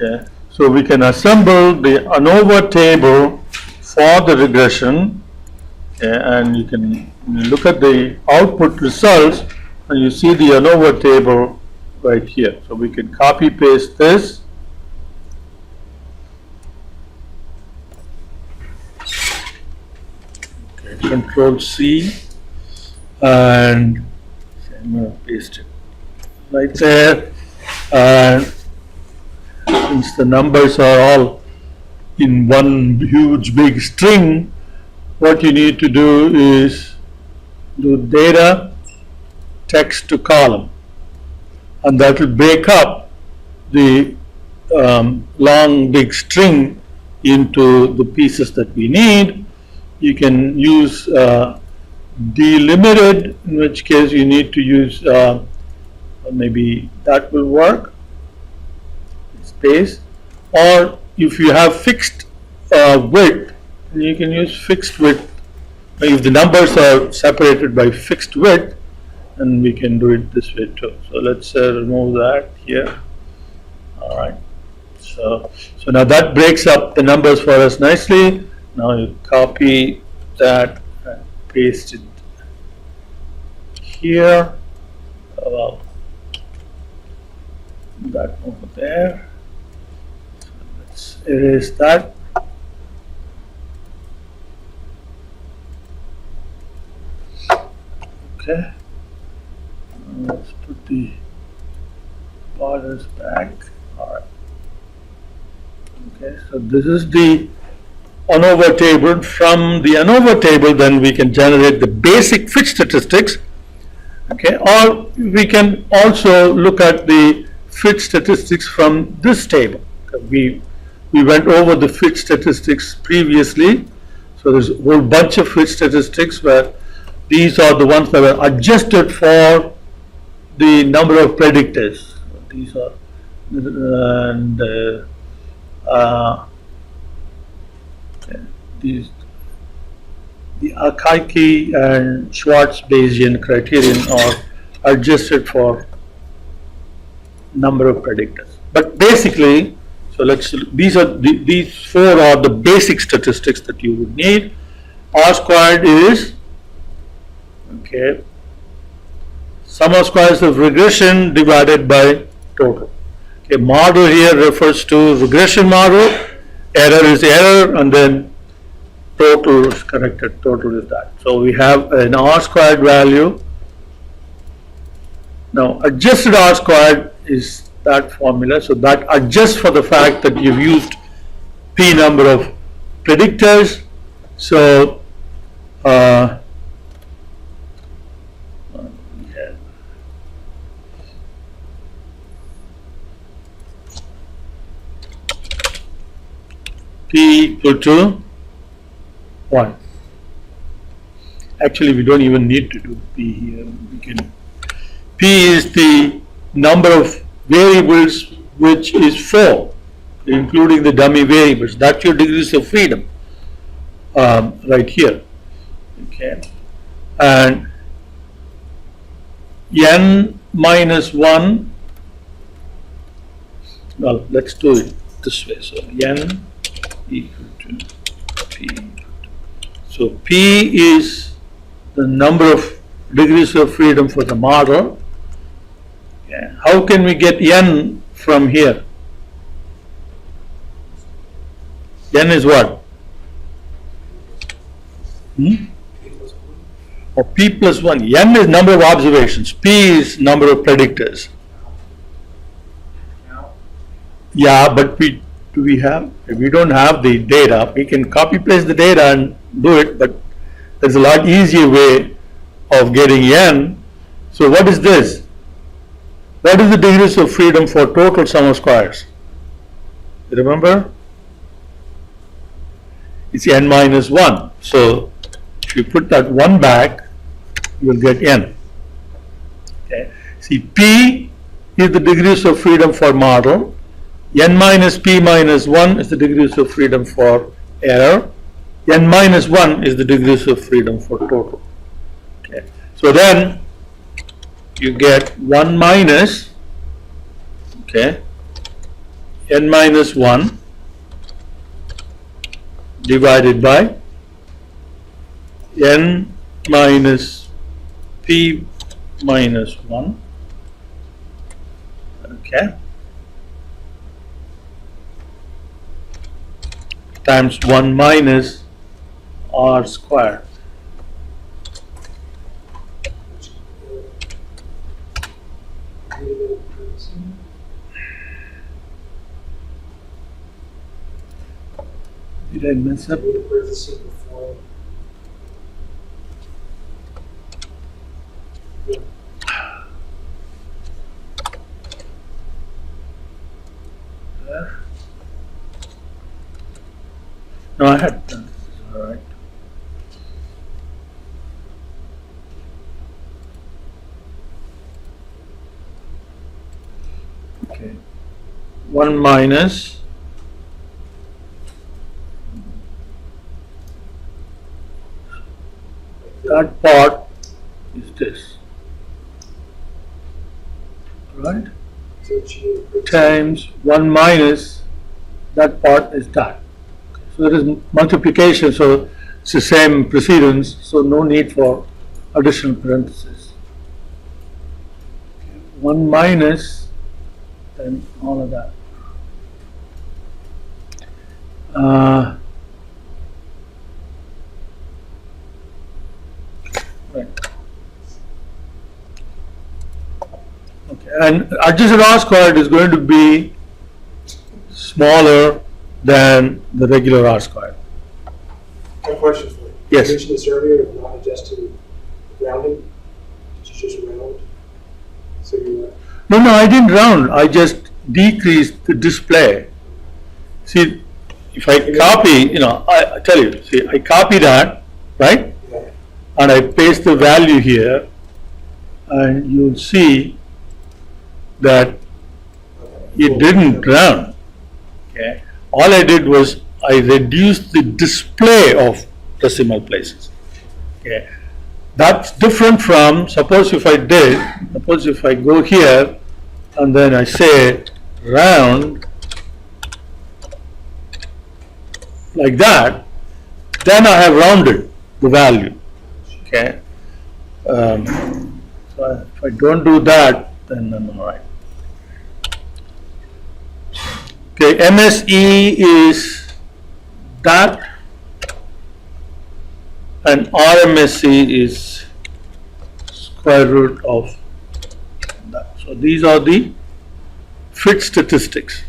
Okay, so we can assemble the ANOVA table for the regression. Okay, and you can look at the output results and you see the ANOVA table right here. So we can copy paste this. Okay, Control C, and I'm going to paste it right there. And since the numbers are all in one huge big string, what you need to do is do data text to column, and that will break up the long big string into the pieces that we need. You can use delimited, in which case you need to use maybe that will work, space, or if you have fixed width, you can use fixed width. If the numbers are separated by fixed width, and we can do it this way too. So let's remove that here. All right. So now that breaks up the numbers for us nicely. Now you copy that and paste it here. That over there. So let's erase that. Okay. Let's put the borders back. All right. Okay, so this is the ANOVA table. From the ANOVA table, then we can generate the basic fit statistics. Okay, or we can also look at the fit statistics from this table. We went over the fit statistics previously, so there's a whole bunch of fit statistics where these are the ones that are adjusted for the number of predictors. These are and these the Akaike and Schwartz Bayesian criterion are adjusted for number of predictors. But basically, so these four are the basic statistics that you would need. R squared is sum of squares of regression divided by total. Okay, model here refers to regression model, error is error, and then total is corrected, total is that. So we have an R squared value. Now adjusted R squared is that formula, so that adjusts for the fact that you've used P number of predictors. So P equal to 1. Actually, we don't even need to do P here. We can. P is the number of variables, which is 4, including the dummy variables. That's your degrees of freedom right here. Okay, and n minus 1. Well, let's do it this way. So n equal to P. So P is the number of degrees of freedom for the model. Okay. How can we get n from here? N is what? Or P plus 1. N is number of observations. P is number of predictors. Yeah, but do we have? If we don't have the data, we can copy paste the data and do it, but there's a lot easier way of getting n. So what is this? What is the degrees of freedom for total sum of squares? You remember? It's n minus 1. So if you put that 1 back, you will get n. Okay. See, P is the degrees of freedom for model. N minus P minus 1 is the degrees of freedom for error. N minus 1 is the degrees of freedom for total. Okay. So then you get 1 minus n minus 1 divided by n minus p minus 1, okay, times 1 minus r squared. Did I mess up? No, I had done this, all right. Okay, 1 minus that part is this, right? Times 1 minus that part is that. So there is multiplication, so it's the same precedence, so no need for additional parentheses. 1 minus, then all of that. Right. Okay, and adjusted R squared is going to be smaller than the regular R squared. One question for you. Yes. You mentioned this earlier of not adjusting rounding. Did you just round? So you No, I didn't round. I just decreased the display. See, if I copy, I tell you, see, I copy that, right? yeah. And I paste the value here, and you'll see that it didn't round. Okay. All I did was I reduced the display of decimal places. Okay. That's different from, suppose if I go here and then I say round like that, then I have rounded the value. Okay. So if I don't do that, then I'm all right. Okay, MSE is that, and RMSE is square root of that. So these are the fit statistics.